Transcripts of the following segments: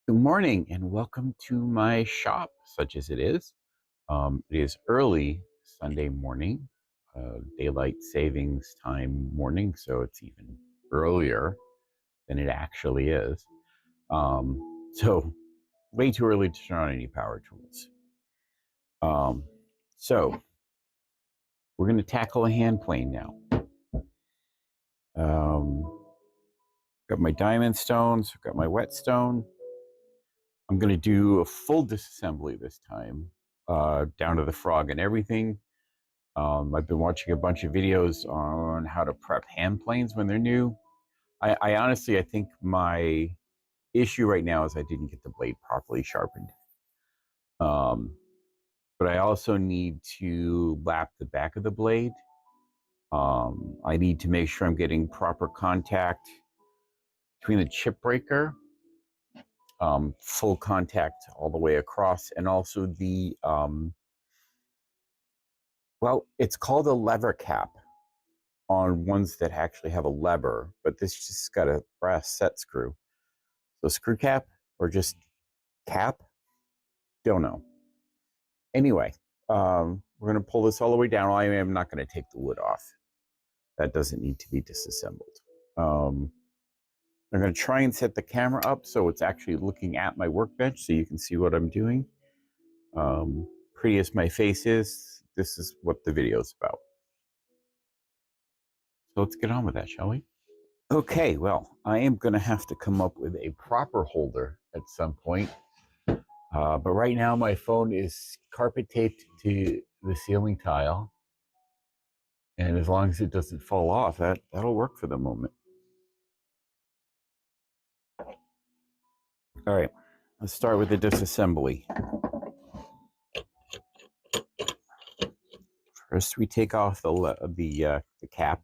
Good morning and welcome to my shop, such as it is. It is early Sunday morning, daylight savings time morning, so it's even earlier than it actually is. So, way too early to turn on any power tools. Um, so, we're going to tackle a hand plane now. Um, got my diamond stones, got my whetstone. I'm going to do a full disassembly this time, down to the frog and everything. I've been watching a bunch of videos on how to prep hand planes when they're new. I honestly, I think my issue right now is I didn't get the blade properly sharpened. Um, but I also need to lap the back of the blade. I need to make sure I'm getting proper contact between the chip breaker, full contact all the way across, and also the, well, it's called a lever cap on ones that actually have a lever, but this just got a brass set screw. So screw cap or just cap? Don't know. Anyway, we're going to pull this all the way down. I am not going to take the wood off. That doesn't need to be disassembled. I'm going to try and set the camera up so it's actually looking at my workbench so you can see what I'm doing. Pretty as my face is, this is what the video is about. So let's get on with that, shall we? Okay, well, I am going to have to come up with a proper holder at some point. But right now, my phone is carpet taped to the ceiling tile. And as long as it doesn't fall off, that'll work for the moment. All right, let's start with the disassembly. First, we take off the cap,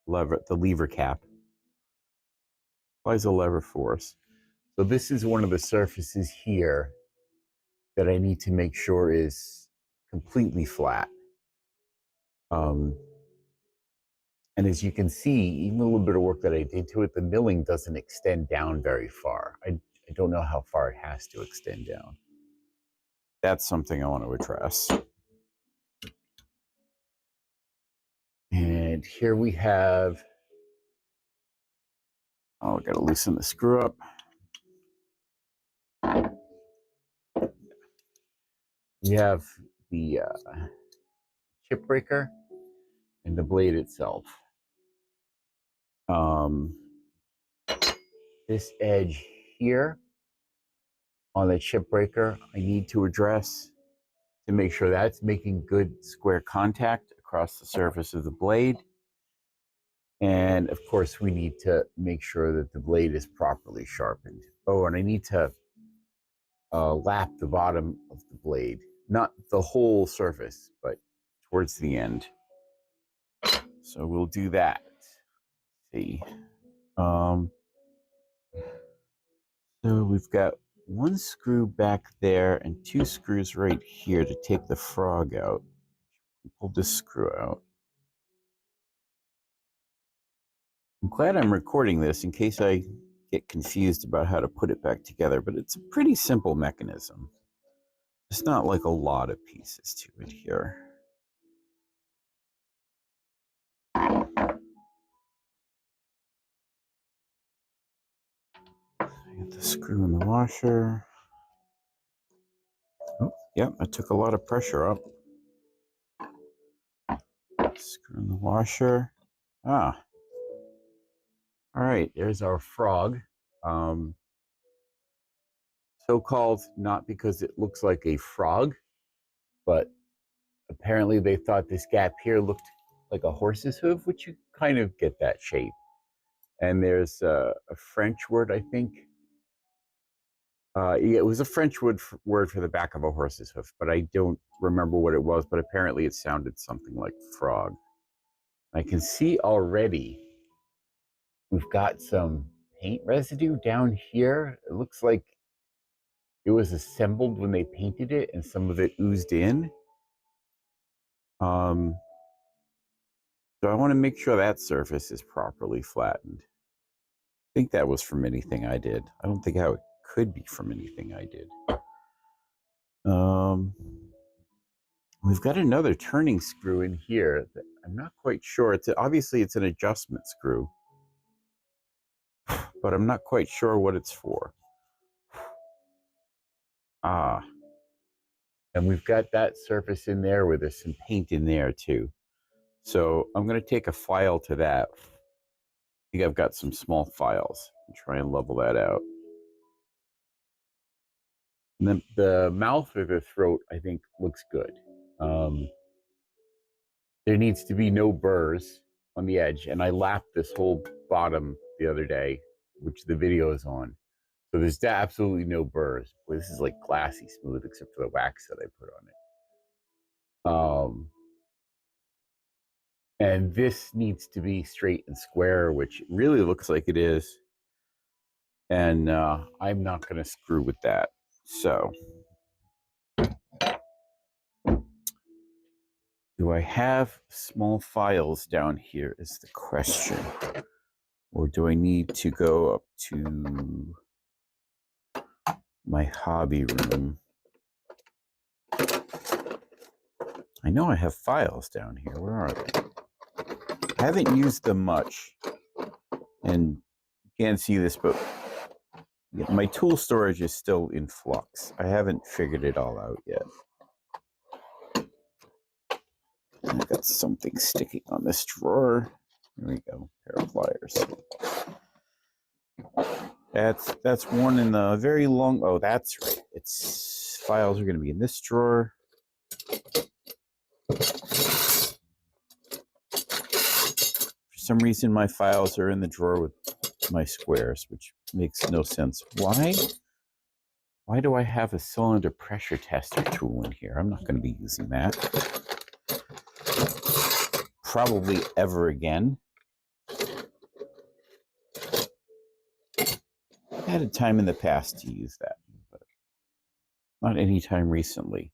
the lever cap. Applies a lever force. So this is one of the surfaces here that I need to make sure is completely flat. And as you can see, even a little bit of work that I did to it, the milling doesn't extend down very far. I don't know how far it has to extend down. That's something I want to address. And here we have, oh, I got to loosen the screw up. We have the chip breaker and the blade itself. This edge here on the chip breaker, I need to address to make sure that's making good square contact across the surface of the blade. And of course, we need to make sure that the blade is properly sharpened. Oh, and I need to lap the bottom of the blade, not the whole surface, but towards the end. So we'll do that. Let's see. So we've got one screw back there and two screws right here to take the frog out. Pull this screw out. I'm glad I'm recording this in case I get confused about how to put it back together, but it's a pretty simple mechanism. It's not like a lot of pieces to it here. Get the screw in the washer. Oh, yep, I took a lot of pressure up. Screw in the washer. Ah. All right, there's our frog. So-called not because it looks like a frog, but apparently they thought this gap here looked like a horse's hoof, which you kind of get that shape. And there's a French word, I think. It was a French word for the back of a horse's hoof, but I don't remember what it was, but apparently it sounded something like frog. I can see already we've got some paint residue down here. It looks like it was assembled when they painted it and some of it oozed in. So I want to make sure that surface is properly flattened. I think that was from anything I did. I don't think I could be from anything I did. We've got another turning screw in here that I'm not quite sure. Obviously it's an adjustment screw, but I'm not quite sure what it's for. And we've got that surface in there where there's some paint in there too. So I'm going to take a file to that. I think I've got some small files and try and level that out. And then the mouth or the throat, I think, looks good. There needs to be no burrs on the edge. And I lapped this whole bottom the other day, which the video is on. So there's absolutely no burrs. Boy, this is like glassy smooth, except for the wax that I put on it. And this needs to be straight and square, which really looks like it is. And I'm not going to screw with that. So, do I have small files down here is the question. Or do I need to go up to my hobby room? I know I have files down here. Where are they? I haven't used them much. And you can't see this, but my tool storage is still in flux. I haven't figured it all out yet. I got something sticking on this drawer. Here we go. Pair of pliers. That's one in the very long. Oh, that's right. Its files are going to be in this drawer. For some reason, my files are in the drawer with my squares, which makes no sense. Why do I have a cylinder pressure tester tool in here? I'm not going to be using that. Probably ever again. I had a time in the past to use that, but not any time recently.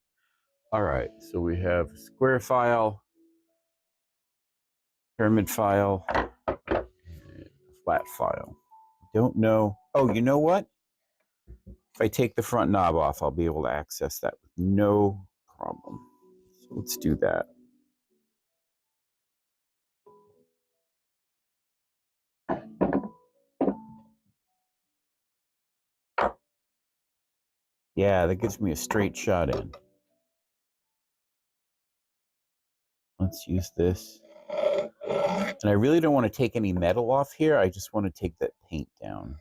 All right, so we have a square file, pyramid file, and a flat file. Don't know. Oh, you know what? If I take the front knob off, I'll be able to access that with no problem. So let's do that. Yeah, that gives me a straight shot in. Let's use this. And I really don't want to take any metal off here. I just want to take that paint down.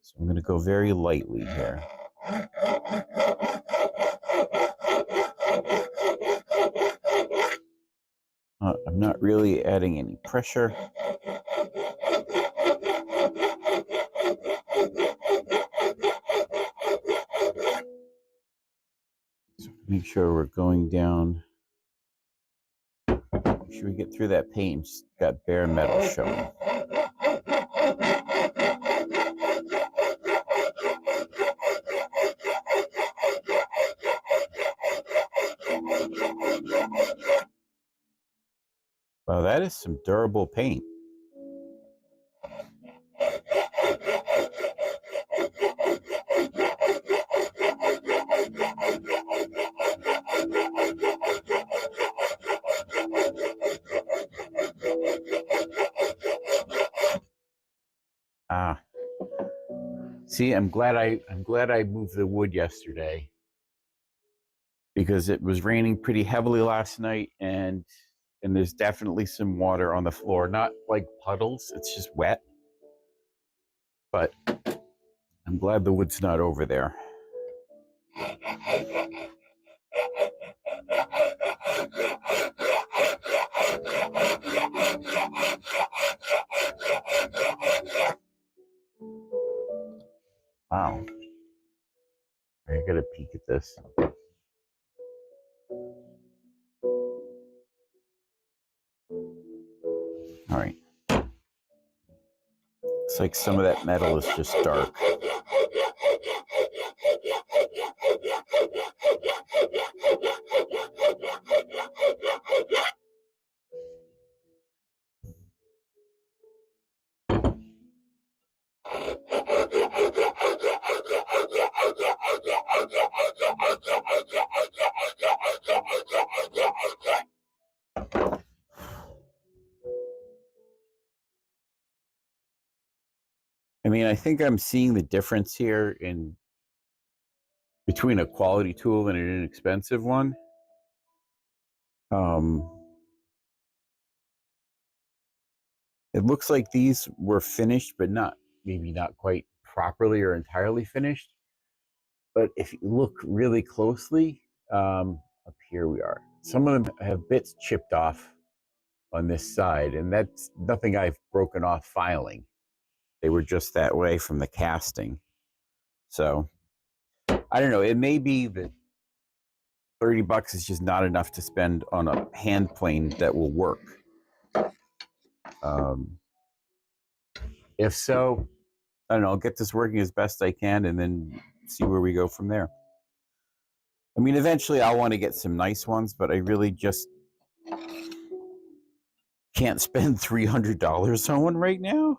So I'm going to go very lightly here. I'm not really adding any pressure. So make sure we're going down. Make sure we get through that paint. Just got bare metal showing. Wow, that is some durable paint. See, I'm glad I moved the wood yesterday, because it was raining pretty heavily last night, and there's definitely some water on the floor. Not like puddles, it's just wet. But I'm glad the wood's not over there. Wow. I gotta peek at this. All right. Looks like some of that metal is just dark. I mean, I think I'm seeing the difference here in between a quality tool and an inexpensive one. Um, it looks like these were finished, but maybe not quite properly or entirely finished. But if you look really closely, up here we are. Some of them have bits chipped off on this side, and that's nothing I've broken off filing. They were just that way from the casting. So I don't know. It may be that $30 is just not enough to spend on a hand plane that will work. Um, if so, I don't know. I'll get this working as best I can and then see where we go from there. I mean, eventually I'll want to get some nice ones, but I really just can't spend $300 on one right now.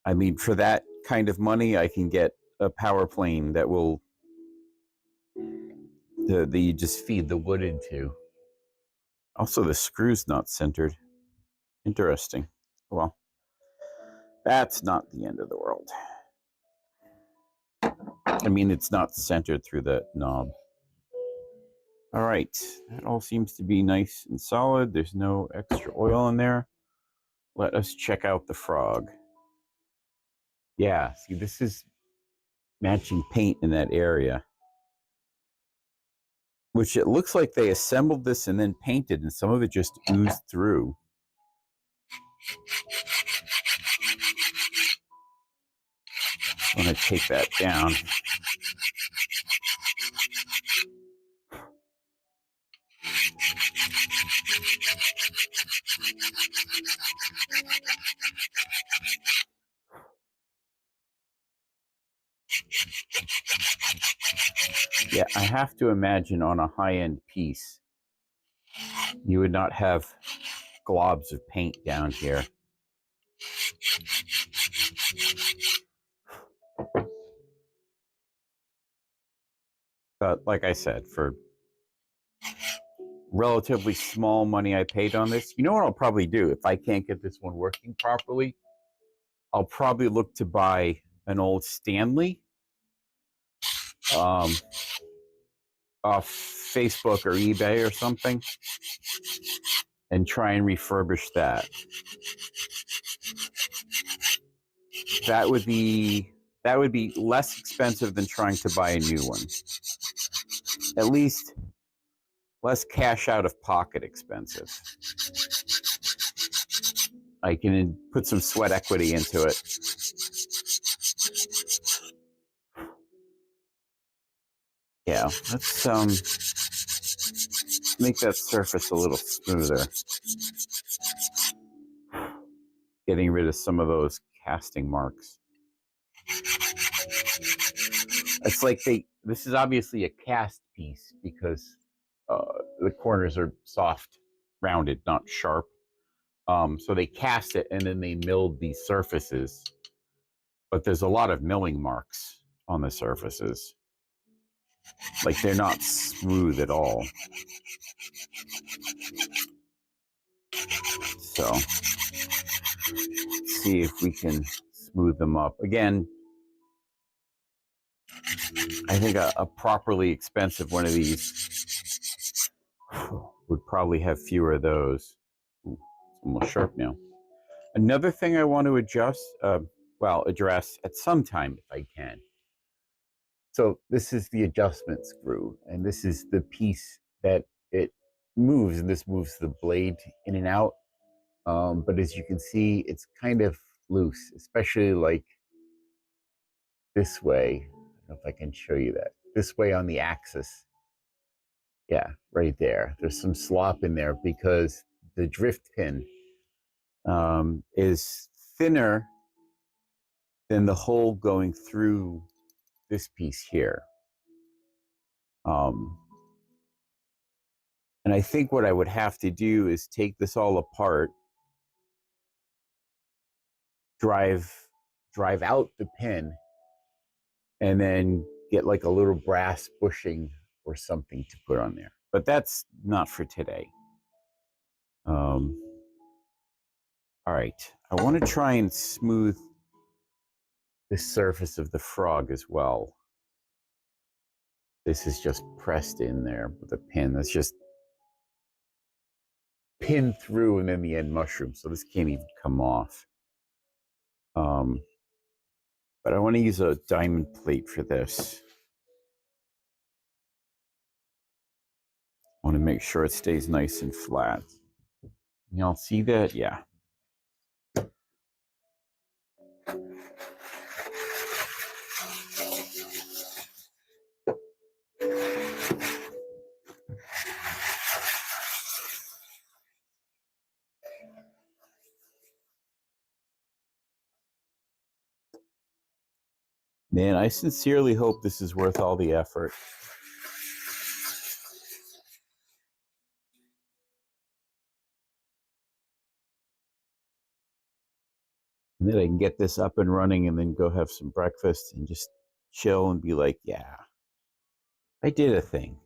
I mean, for that kind of money, I can get a power plane that will that you just feed the wood into. Also, the screw's not centered. Interesting. Well, that's not the end of the world. I mean, it's not centered through the knob. All right, that all seems to be nice and solid. There's no extra oil in there. Let us check out the frog. Yeah, see, this is matching paint in that area, which it looks like they assembled this and then painted, and some of it just oozed through. I'm going to take that down. Yeah, I have to imagine on a high-end piece, you would not have globs of paint down here. But like I said, for relatively small money I paid on this, you know what I'll probably do if I can't get this one working properly? I'll probably look to buy an old Stanley off Facebook or eBay or something and try and refurbish that. That would be less expensive than trying to buy a new one. At least less cash out of pocket expensive. I can put some sweat equity into it. Yeah, let's make that surface a little smoother. Getting rid of some of those casting marks. It's like this is obviously a cast piece because the corners are soft, rounded, not sharp. So they cast it and then they milled these surfaces. But there's a lot of milling marks on the surfaces. Like they're not smooth at all. So let's see if we can smooth them up. Again, I think a properly expensive one of these would probably have fewer of those. Ooh, it's almost sharp now. Another thing I want to address at some time if I can. So this is the adjustment screw, and this is the piece that it moves, and this moves the blade in and out. But as you can see, it's kind of loose, especially like this way. I don't know if I can show you that. This way on the axis. Yeah, right there. There's some slop in there because the drift pin is thinner than the hole going through this piece here. And I think what I would have to do is take this all apart, drive out the pin, and then get like a little brass bushing or something to put on there. But that's not for today. All All right, I want to try and smooth the surface of the frog as well. This is just pressed in there with a pin. That's just pinned through and then the end mushroom, so this can't even come off. But I want to use a diamond plate for this. I want to make sure it stays nice and flat. Y'all see that? Yeah. Man, I sincerely hope this is worth all the effort. And then I can get this up and running and then go have some breakfast and just chill and be like, yeah, I did a thing.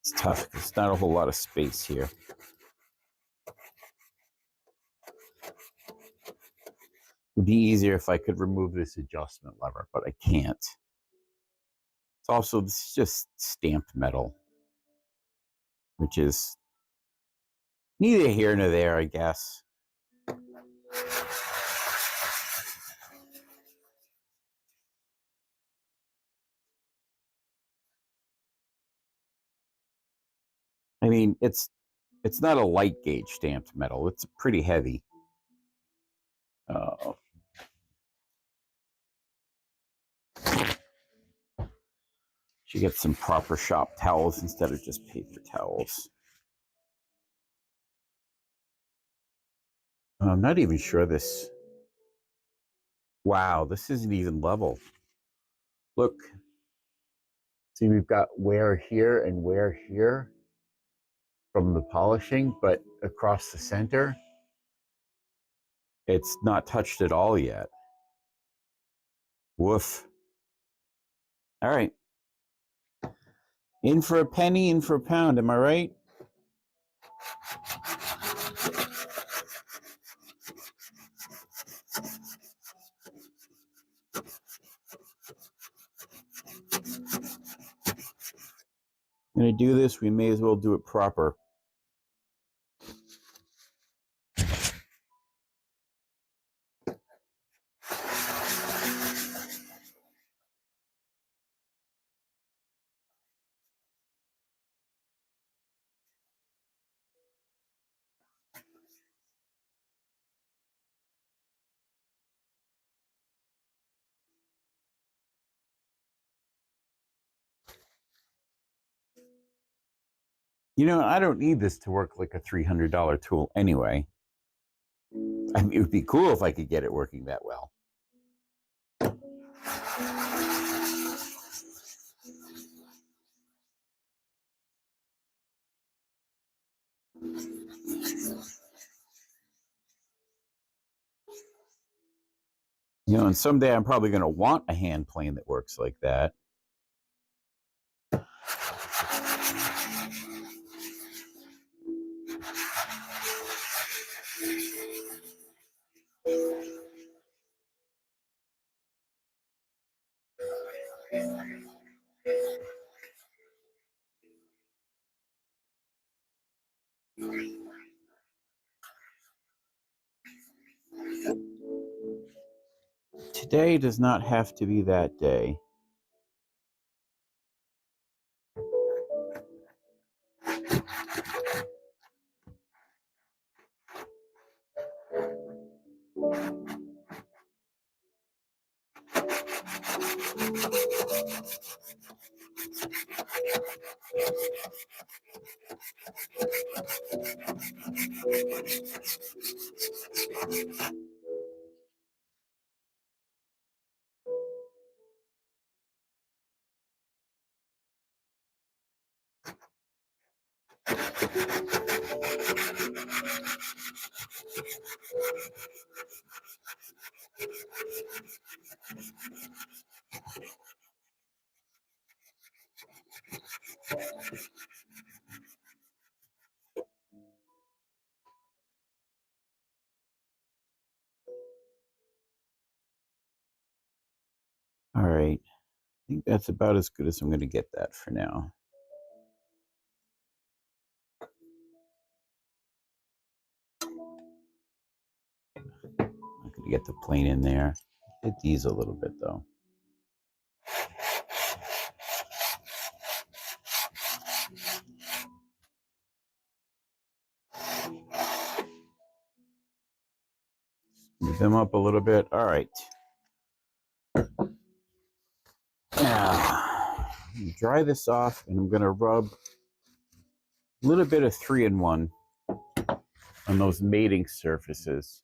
It's tough. There's not a whole lot of space here. It'd be easier if I could remove this adjustment lever, but I can't. It's also, this is just stamped metal, which is neither here nor there, I guess. I mean, it's not a light gauge stamped metal. It's pretty heavy. Should get some proper shop towels instead of just paper towels. I'm not even sure this. Wow, this isn't even level. Look. See, we've got wear here and wear here from the polishing, but across the center, it's not touched at all yet. Woof. All right. In for a penny, in for a pound. Am I right? I'm going to do this. We may as well do it proper. You know, I don't need this to work like a $300 tool anyway. I mean, it would be cool if I could get it working that well. You know, and someday I'm probably going to want a hand plane that works like that. Today does not have to be that day. All right. I think that's about as good as I'm going to get that for now. I'm going to get the plane in there. Hit these a little bit though. Move them up a little bit. All right. Now, dry this off, and I'm going to rub a little bit of 3-in-1 on those mating surfaces.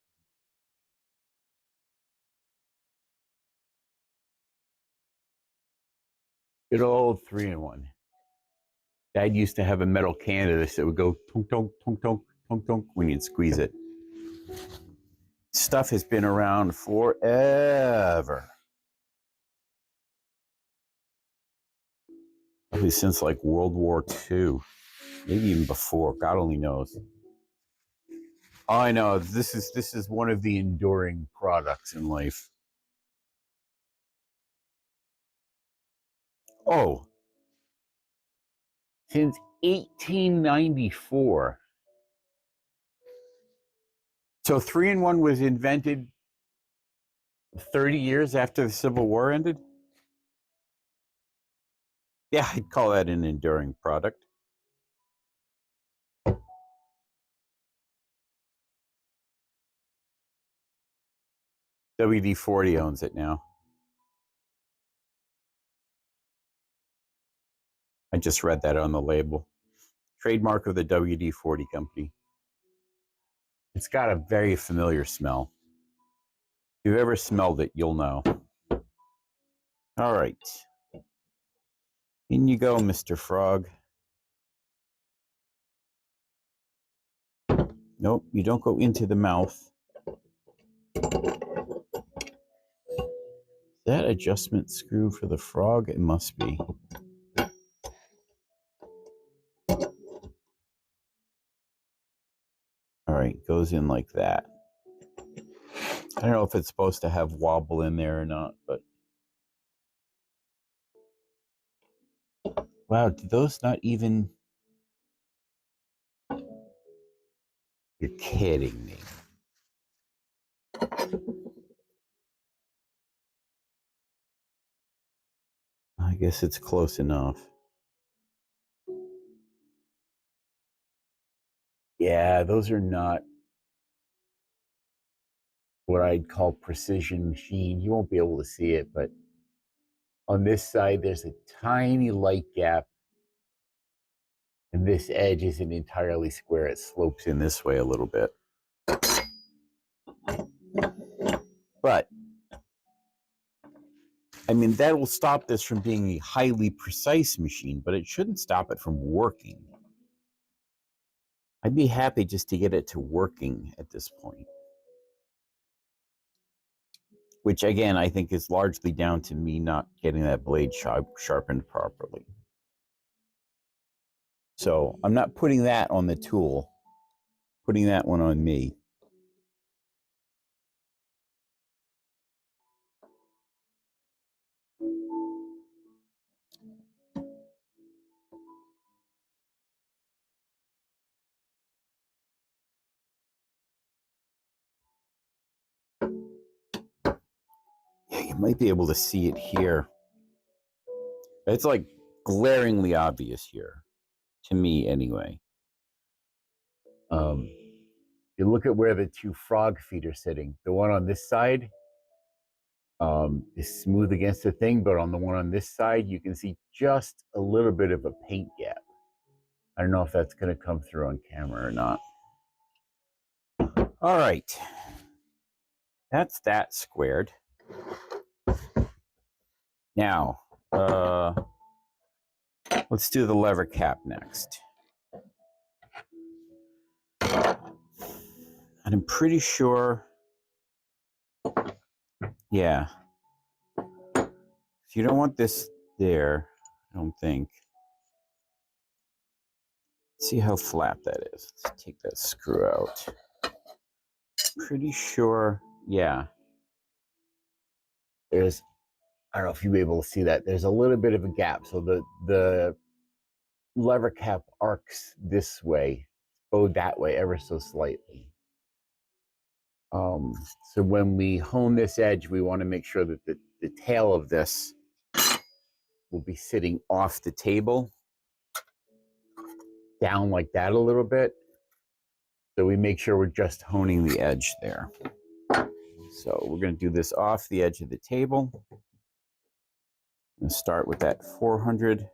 Good old 3-in-1. Dad used to have a metal can of this that would go tonk, tonk, tonk, tonk, tonk, tonk when you'd squeeze it. Stuff has been around forever. Probably since like World War II, maybe even before. God only knows. Oh, I know. This is one of the enduring products in life. Oh, since 1894. So 3-in-1 was invented 30 years after the Civil War ended? Yeah, I'd call that an enduring product. WD-40 owns it now. I just read that on the label. Trademark of the WD-40 company. It's got a very familiar smell. If you've ever smelled it, you'll know. All right. In you go, Mr. Frog. Nope, you don't go into the mouth. Is that adjustment screw for the frog? It must be. All right, goes in like that. I don't know if it's supposed to have wobble in there or not, but wow, did those not even... You're kidding me. I guess it's close enough. Yeah, those are not what I'd call precision machine. You won't be able to see it, but on this side, there's a tiny light gap, and this edge isn't entirely square. It slopes in this way a little bit. But, I mean, that will stop this from being a highly precise machine, but it shouldn't stop it from working. I'd be happy just to get it to working at this point. Which, again, I think is largely down to me not getting that blade sharpened properly. So I'm not putting that on the tool, putting that one on me. Yeah, you might be able to see it here. It's like glaringly obvious here, to me anyway. You look at where the two frog feet are sitting. The one on this side is smooth against the thing, but on the one on this side, you can see just a little bit of a paint gap. I don't know if that's going to come through on camera or not. All right. That's that squared. Now, let's do the lever cap next. And I'm pretty sure, yeah. You don't want this there, I don't think. See how flat that is. Let's take that screw out. Pretty sure, yeah. There's, I don't know if you'll be able to see that. There's a little bit of a gap. So the lever cap arcs this way, go that way ever so slightly. So when we hone this edge, we want to make sure that the tail of this will be sitting off the table, down like that a little bit. So we make sure we're just honing the edge there. So we're going to do this off the edge of the table. And start with that 400.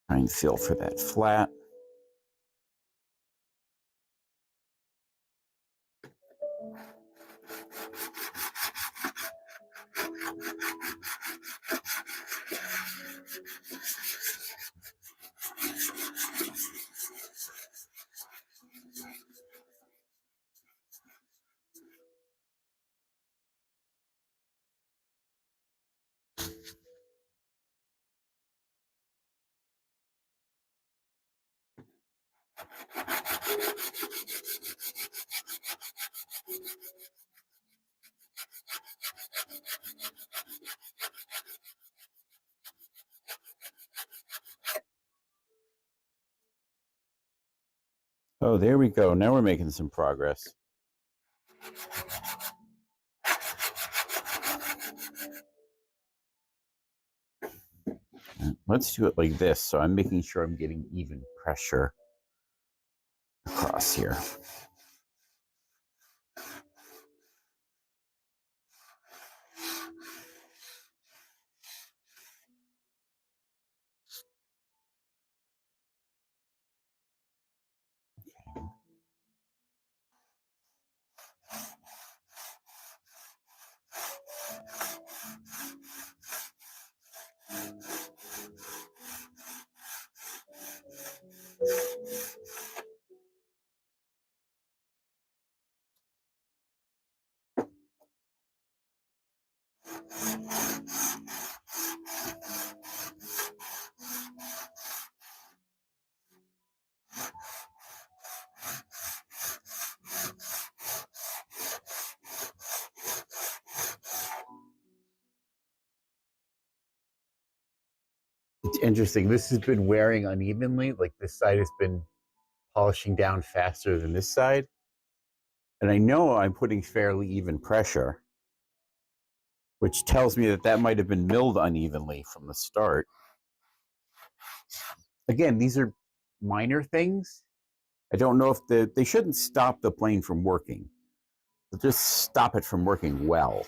Try and feel for that flat. Oh, there we go. Now we're making some progress. Let's do it like this. So I'm making sure I'm getting even pressure across here. It's interesting. This has been wearing unevenly. Like this side has been polishing down faster than this side. And I know I'm putting fairly even pressure, which tells me that that might have been milled unevenly from the start. Again, these are minor things. I don't know if they shouldn't stop the plane from working. They'll just stop it from working well.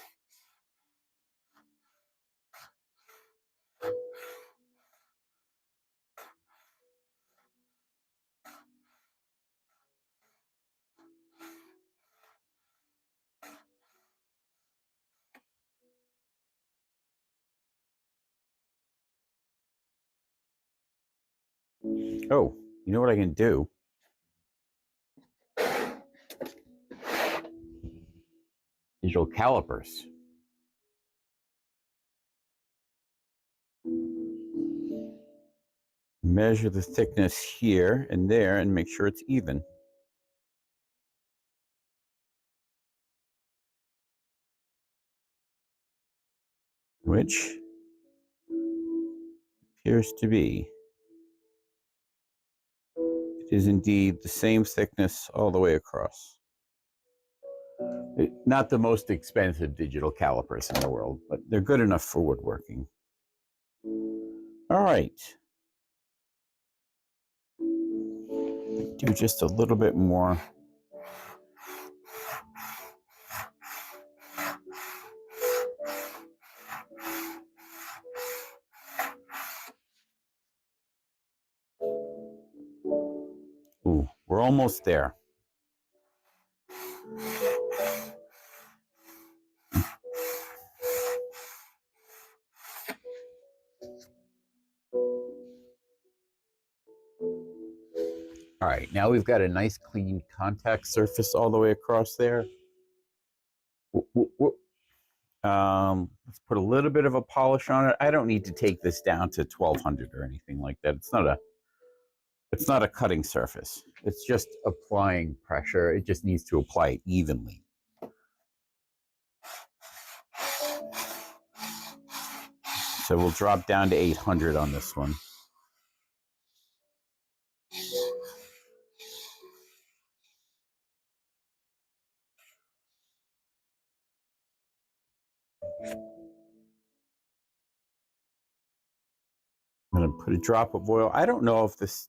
Oh, you know what I can do? Digital calipers. Measure the thickness here and there and make sure it's even. Which appears to be. It is indeed the same thickness all the way across. Not the most expensive digital calipers in the world, but they're good enough for woodworking. All right. Do just a little bit more. Ooh, we're almost there. All right, now we've got a nice clean contact surface all the way across there. Let's put a little bit of a polish on it. I don't need to take this down to 1200 or anything like that. It's not a cutting surface. It's just applying pressure. It just needs to apply it evenly. So we'll drop down to 800 on this one. I'm going to put a drop of oil. I don't know if this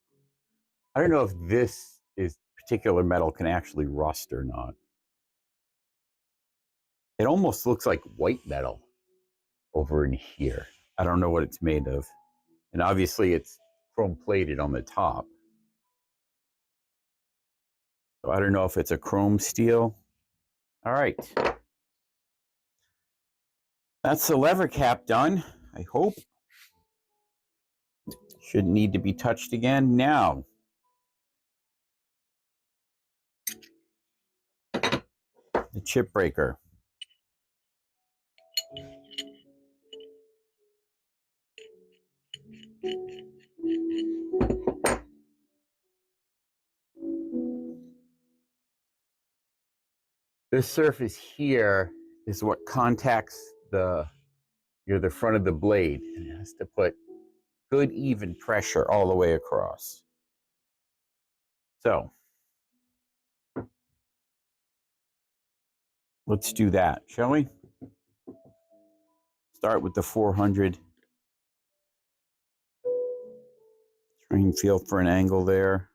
is particular metal can actually rust or not. It almost looks like white metal over in here. I don't know what it's made of. And obviously it's chrome plated on the top. So I don't know if it's a chrome steel. All right. That's the lever cap done, I hope. Shouldn't need to be touched again. Now, the chip breaker. This surface here is what contacts the front of the blade, and it has to put good even pressure all the way across. So let's do that, shall we? Start with the 400. Try and feel for an angle there.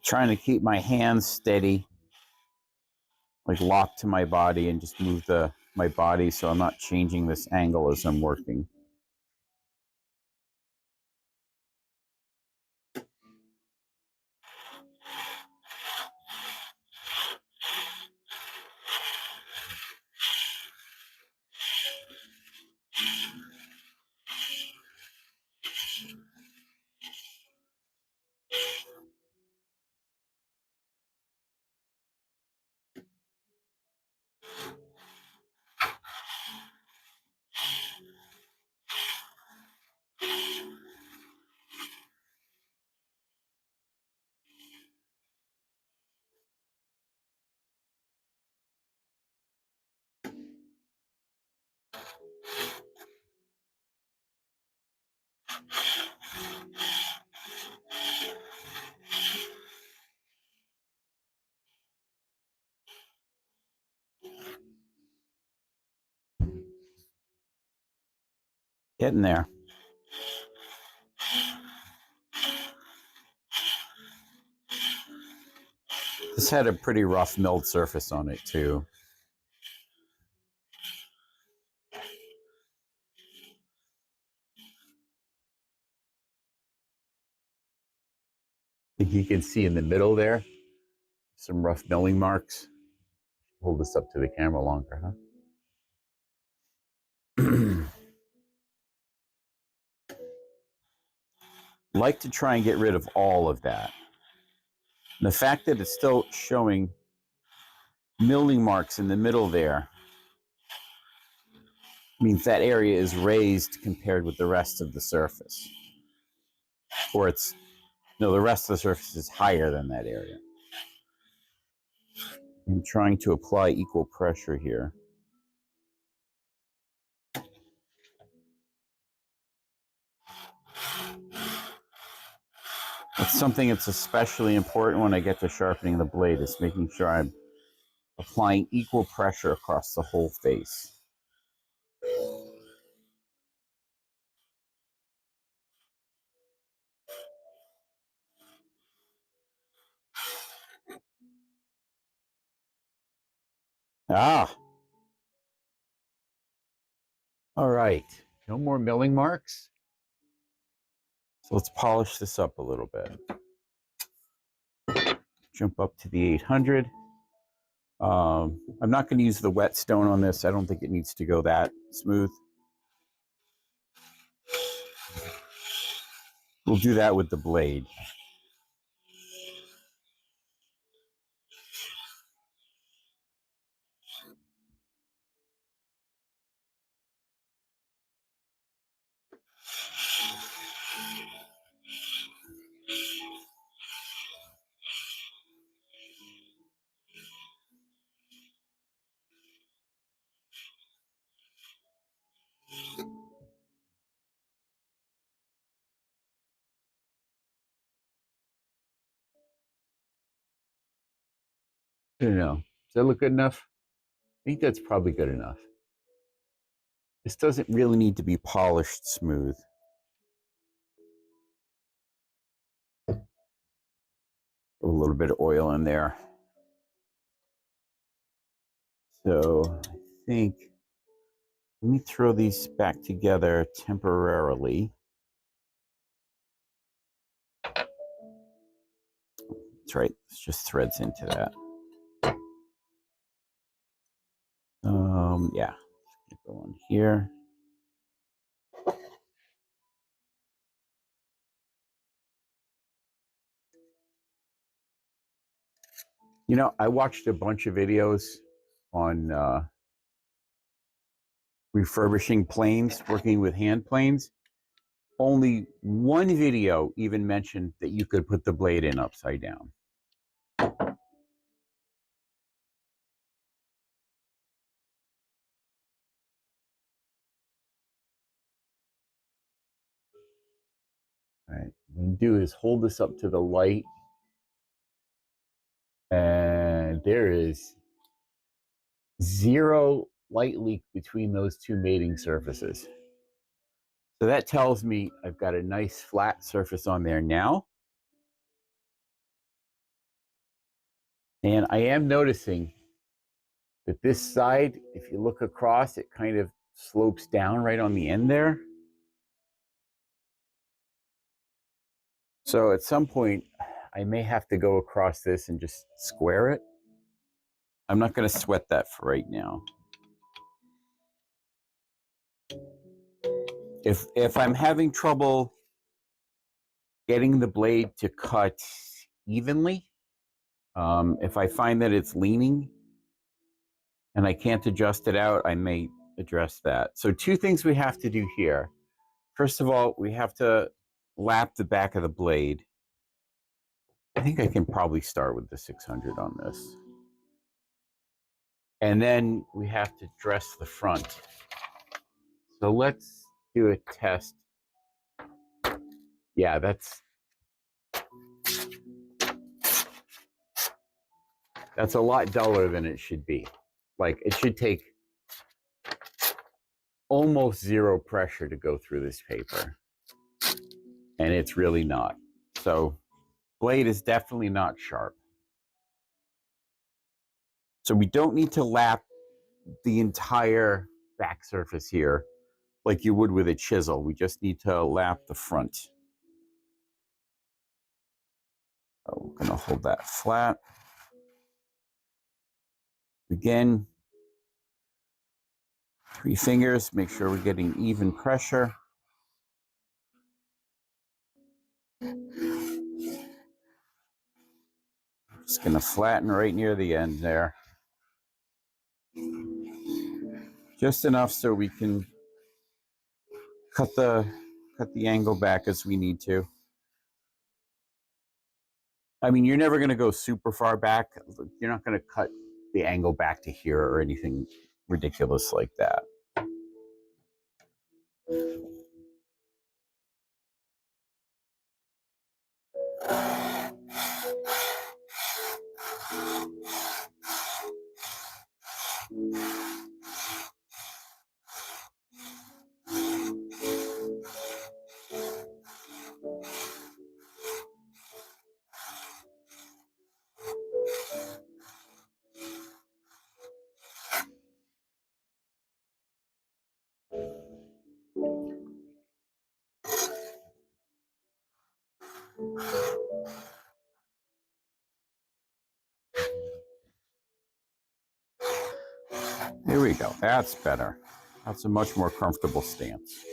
Trying to keep my hands steady, like locked to my body, and just move my body so I'm not changing this angle as I'm working. Getting there. This had a pretty rough milled surface on it too. I think you can see in the middle there some rough milling marks. Hold this up to the camera longer, huh? Like to try and get rid of all of that. And the fact that it's still showing milling marks in the middle there means that area is raised compared with the rest of the surface. Or the rest of the surface is higher than that area. I'm trying to apply equal pressure here. It's something that's especially important when I get to sharpening the blade, is making sure I'm applying equal pressure across the whole face. Ah! All right, no more milling marks. So let's polish this up a little bit. Jump up to the 800. I'm not going to use the whetstone on this. I don't think it needs to go that smooth. We'll do that with the blade. I don't know. Does that look good enough? I think that's probably good enough. This doesn't really need to be polished smooth. A little bit of oil in there. So I think, let me throw these back together temporarily. That's right, it's just threads into that. Yeah, go on here. You know, I watched a bunch of videos on refurbishing planes, working with hand planes. Only one video even mentioned that you could put the blade in upside down. All right, what you do is hold this up to the light, and there is zero light leak between those two mating surfaces. So that tells me I've got a nice flat surface on there now. And I am noticing that this side, if you look across, it kind of slopes down right on the end there. So at some point, I may have to go across this and just square it. I'm not going to sweat that for right now. If I'm having trouble getting the blade to cut evenly, if I find that it's leaning and I can't adjust it out, I may address that. So two things we have to do here. First of all, we have to lap the back of the blade. I think I can probably start with the 600 on this. And then we have to dress the front. So let's do a test. Yeah, that's a lot duller than it should be. Like, it should take almost zero pressure to go through this paper. And it's really not. So blade is definitely not sharp. So we don't need to lap the entire back surface here like you would with a chisel. We just need to lap the front. So we're going to hold that flat. Again, 3 fingers, make sure we're getting even pressure. Just going to flatten right near the end there. Just enough so we can cut the angle back as we need to. I mean, you're never going to go super far back. You're not going to cut the angle back to here or anything ridiculous like that. we go. That's better. That's a much more comfortable stance.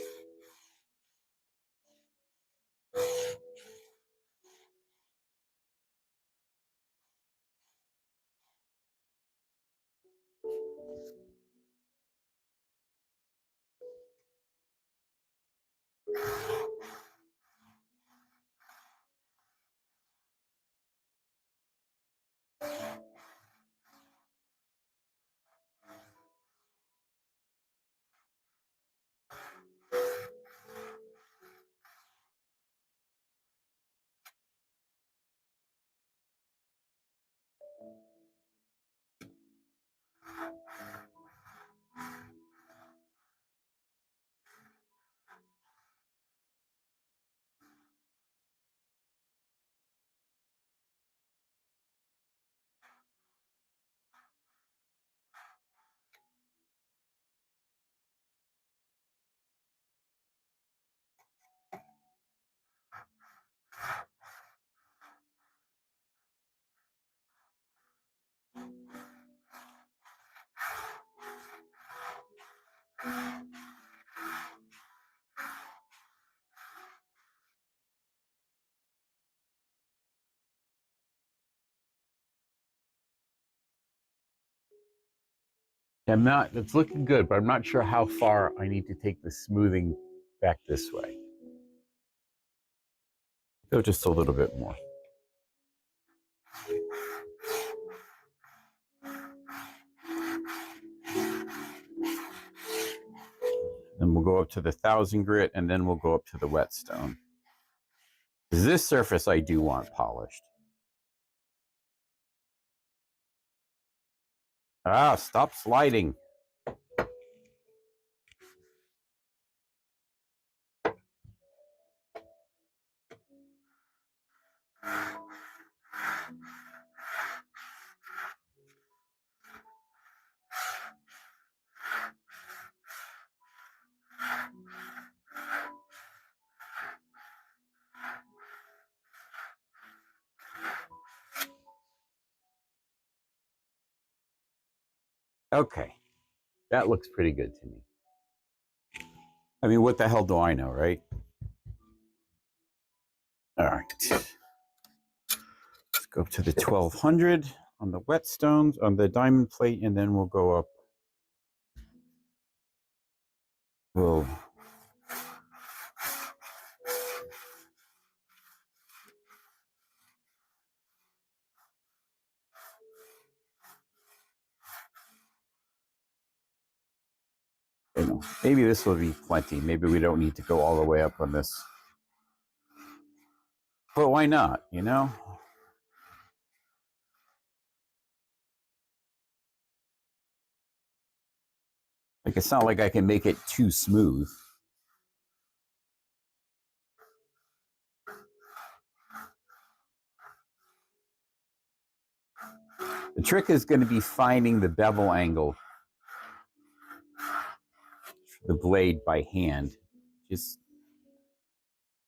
It's looking good, but I'm not sure how far I need to take the smoothing back this way. Go just a little bit more. Then we'll go up to the 1000 grit, and then we'll go up to the whetstone. This surface I do want polished. Ah, stop sliding. Okay, that looks pretty good to me. I mean, what the hell do I know, right? All right. Let's go up to the 1200 on the whetstones, on the diamond plate, and then we'll go up. We'll maybe this will be plenty. Maybe we don't need to go all the way up on this. But why not, you know? Like, it's not like I can make it too smooth. The trick is going to be finding the bevel angle for the blade by hand. Just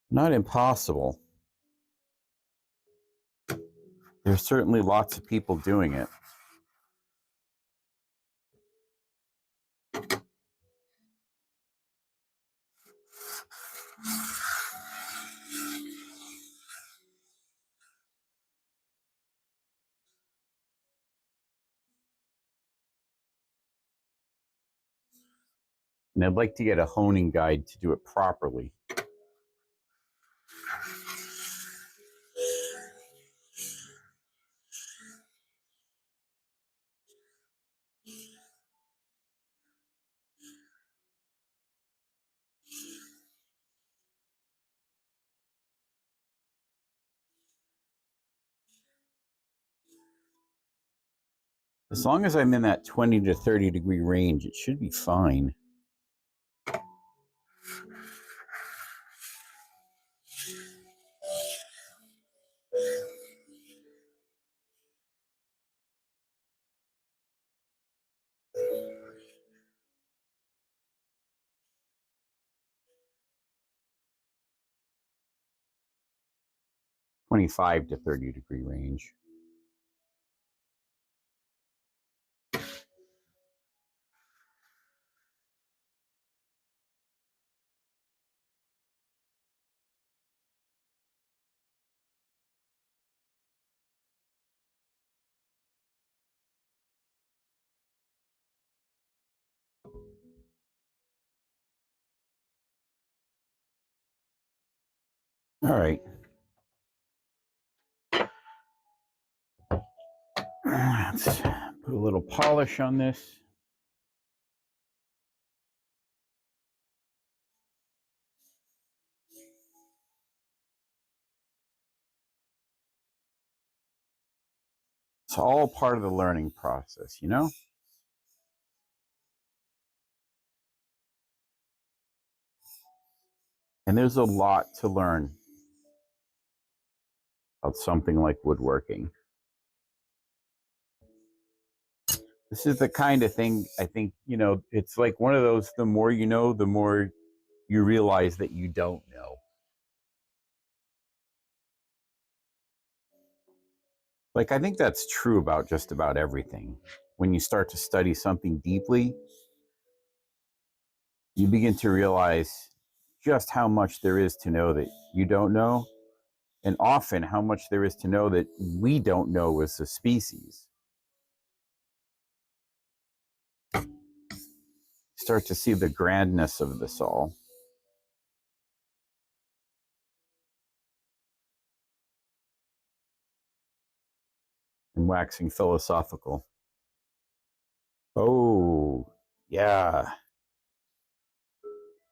not impossible. There's certainly lots of people doing it. And I'd like to get a honing guide to do it properly. As long as I'm in that 20 to 30 degree range, it should be fine. "25 to 30 degree range." All right. Let's put a little polish on this. It's all part of the learning process, you know? And there's a lot to learn about something like woodworking. This is the kind of thing I think, you know, it's like one of those, the more you know, the more you realize that you don't know. Like, I think that's true about just about everything. When you start to study something deeply, you begin to realize just how much there is to know that you don't know, and often how much there is to know that we don't know as a species. Start to see the grandness of this all. And waxing philosophical. Oh, yeah.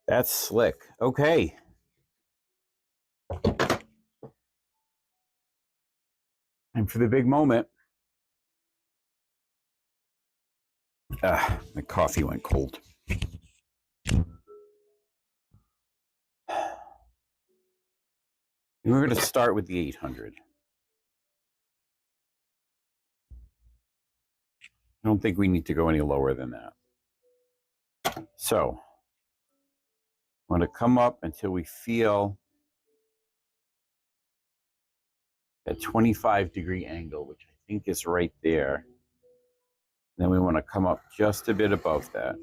That's slick. Okay. And for the big moment. My coffee went cold. And we're going to start with the 800. I don't think we need to go any lower than that. So, I'm going to come up until we feel a 25-degree angle, which I think is right there. Then we want to come up just a bit above that.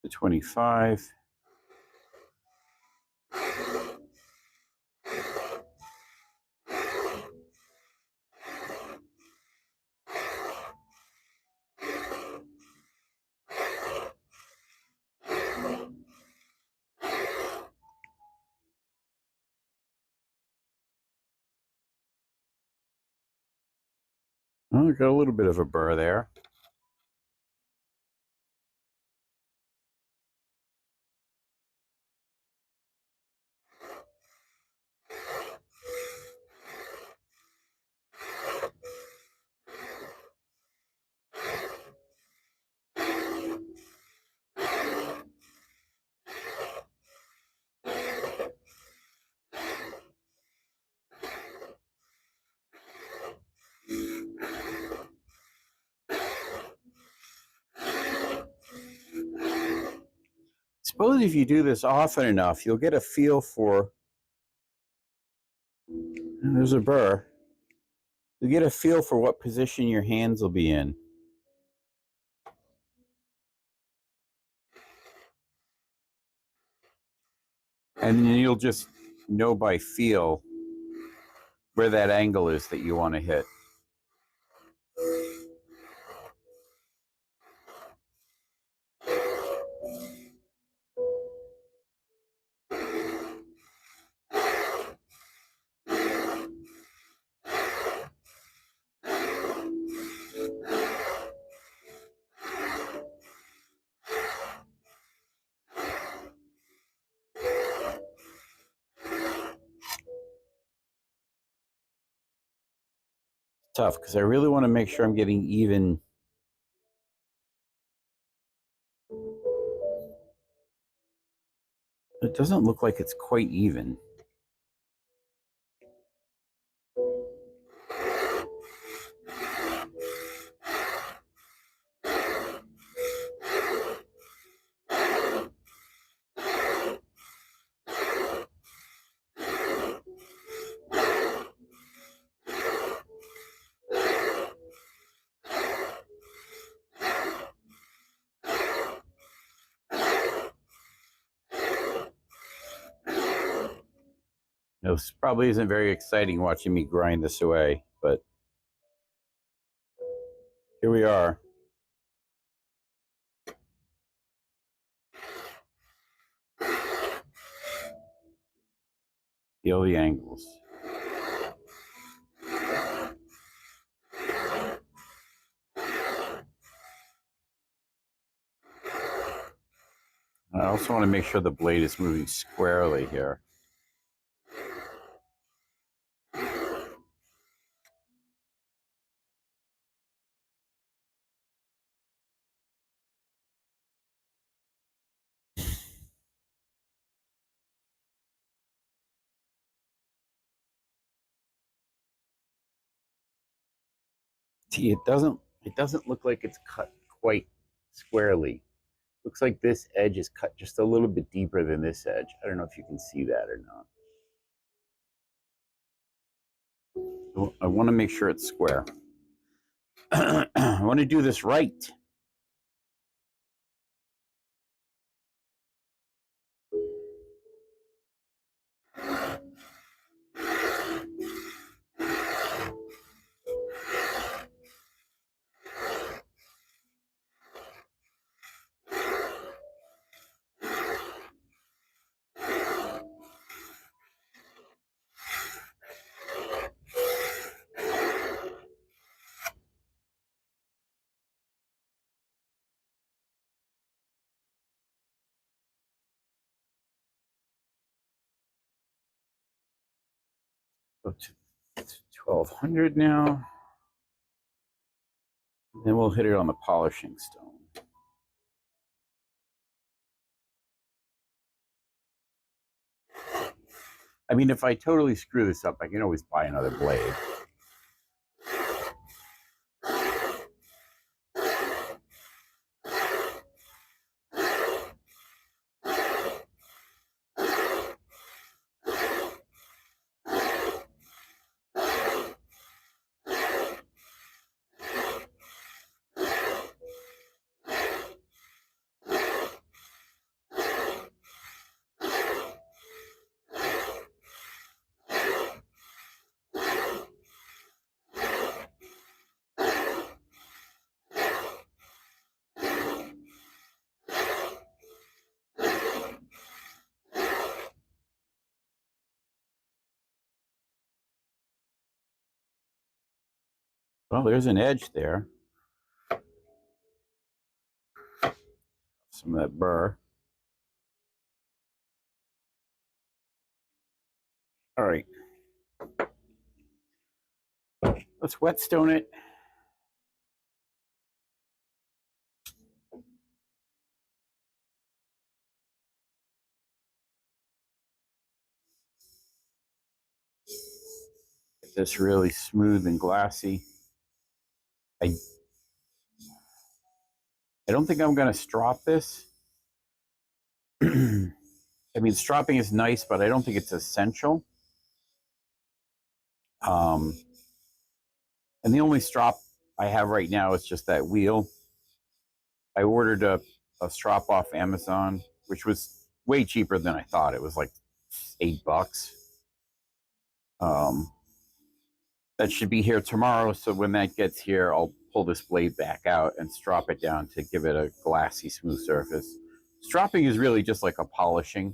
The 25. Oh, got a little bit of a burr there. Suppose if you do this often enough, you'll get a feel for, and there's a burr, you'll get a feel for what position your hands will be in. And then you'll just know by feel where that angle is that you want to hit. Tough, because I really want to make sure I'm getting even. It doesn't look like it's quite even. This probably isn't very exciting watching me grind this away, but here we are. Feel the angles. I also want to make sure the blade is moving squarely here. See, it doesn't look like it's cut quite squarely. Looks like this edge is cut just a little bit deeper than this edge. I don't know if you can see that or not. I want to make sure it's square. I want to do this right. Go to 1200 now. Then we'll hit it on the polishing stone. I mean, if I totally screw this up, I can always buy another blade. Well, there's an edge there. Some of that burr. All right. Let's whetstone it. Get this really smooth and glassy. I don't think I'm going to strop this. I mean, stropping is nice, but I don't think it's essential. And the only strop I have right now is just that wheel. I ordered a strop off Amazon, which was way cheaper than I thought. It was like $8. That should be here tomorrow. So when that gets here, I'll pull this blade back out and strop it down to give it a glassy, smooth surface. Stropping is really just like a polishing.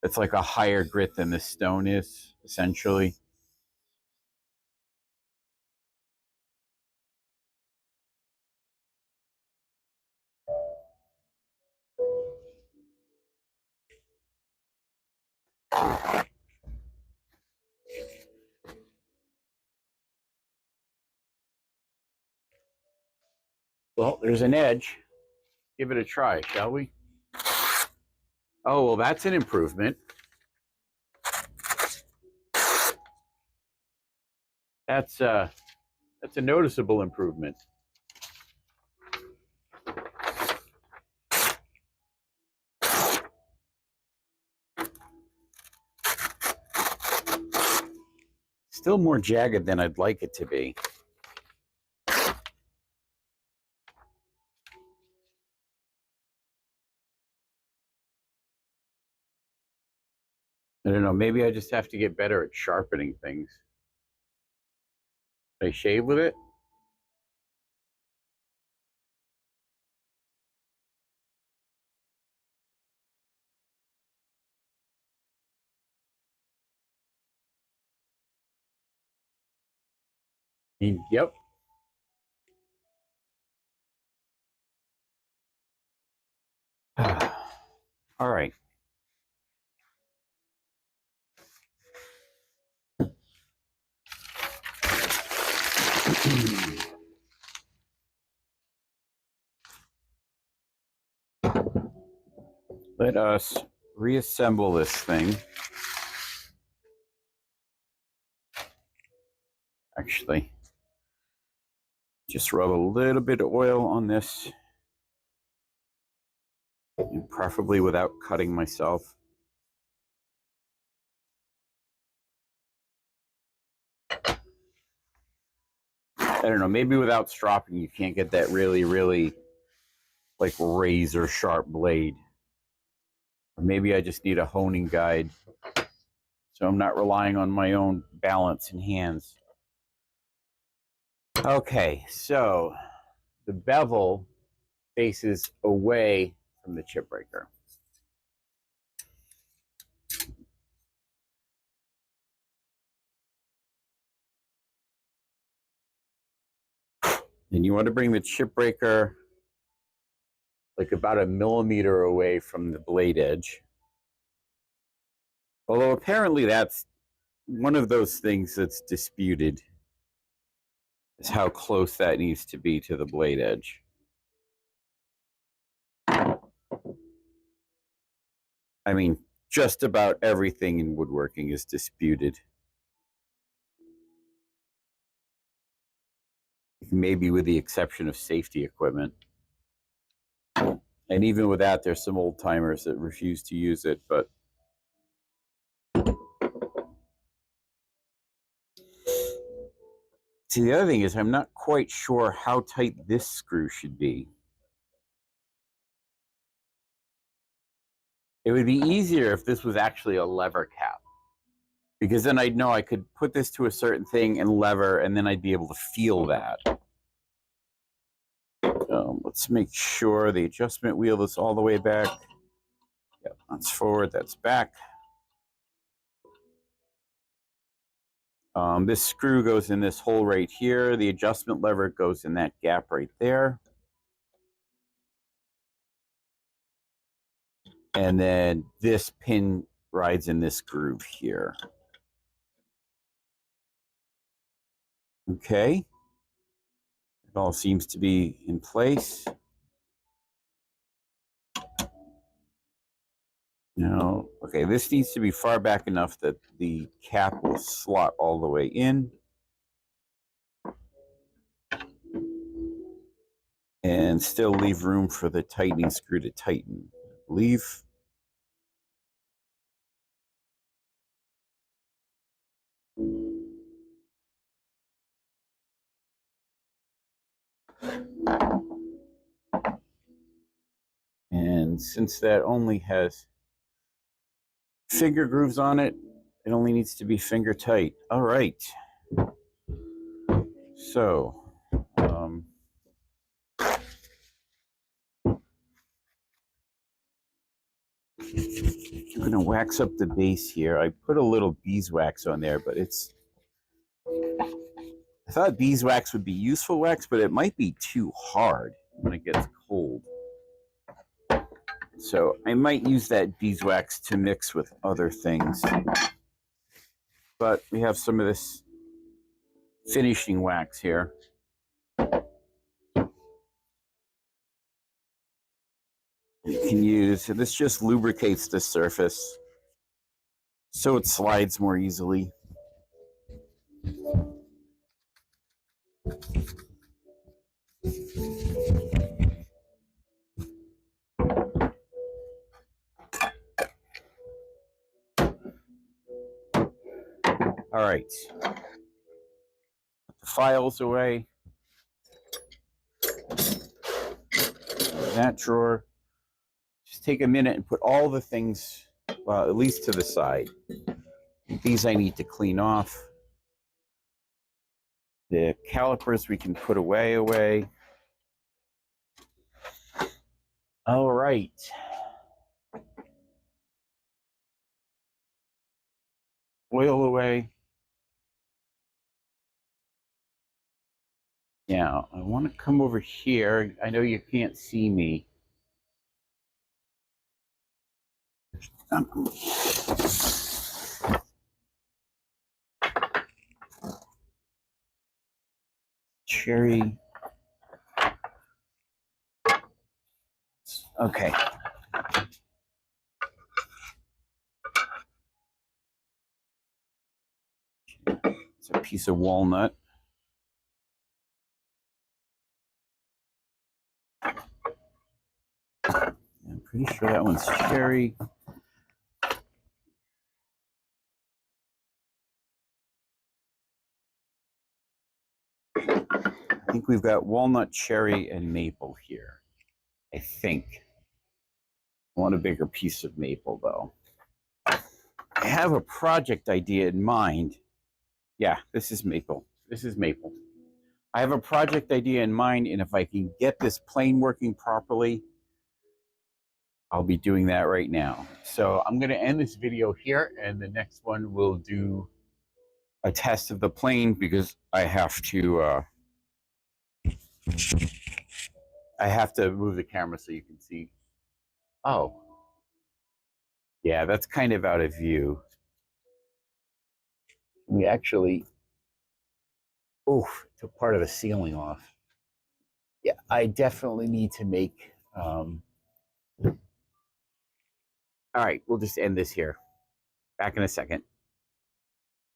It's like a higher grit than this stone is, essentially. Well, there's an edge. Give it a try, shall we? Oh, well, that's an improvement. That's a noticeable improvement. Still more jagged than I'd like it to be. I don't know, maybe I just have to get better at sharpening things. Can I shave with it? Yep. All right. Let us reassemble this thing. Actually, just rub a little bit of oil on this, and preferably without cutting myself. I don't know, maybe without stropping, you can't get that really, really like razor sharp blade. Or maybe I just need a honing guide so I'm not relying on my own balance and hands. Okay, so the bevel faces away from the chip breaker. And you want to bring the chip breaker like about a millimeter away from the blade edge. Although apparently that's one of those things that's disputed, is how close that needs to be to the blade edge. I mean, just about everything in woodworking is disputed. Maybe with the exception of safety equipment. And even with that, there's some old timers that refuse to use it, but see, the other thing is I'm not quite sure how tight this screw should be. It would be easier if this was actually a lever cap, because then I'd know I could put this to a certain thing and lever, and then I'd be able to feel that. Let's make sure the adjustment wheel is all the way back. Yep, that's forward, that's back. This screw goes in this hole right here. The adjustment lever goes in that gap right there. And then this pin rides in this groove here. Okay. It all seems to be in place. Now, okay, this needs to be far back enough that the cap will slot all the way in. And still leave room for the tightening screw to tighten, I believe. And since that only has finger grooves on it, it only needs to be finger tight. All right. So, I'm going to wax up the base here. I put a little beeswax on there, but I thought beeswax would be useful wax, but it might be too hard when it gets cold. So I might use that beeswax to mix with other things. But we have some of this finishing wax here. You can use, and this just lubricates the surface so it slides more easily. All right. Put the files away. That drawer. Just take a minute and put all the things well, at least to the side. These I need to clean off. The calipers we can put away. All right. Oil away. Now, I want to come over here. I know you can't see me. Cherry. Okay. It's a piece of walnut. I'm pretty sure that one's cherry. I think we've got walnut, cherry, and maple here. I think. I want a bigger piece of maple, though. I have a project idea in mind. Yeah, this is maple. This is maple. I have a project idea in mind, and if I can get this plane working properly, I'll be doing that right now. So I'm going to end this video here, and the next one we'll do a test of the plane because I have to move the camera so you can see. Oh, yeah, that's kind of out of view. We actually, took part of the ceiling off. Yeah, I definitely need to make. All right, we'll just end this here. Back in a second.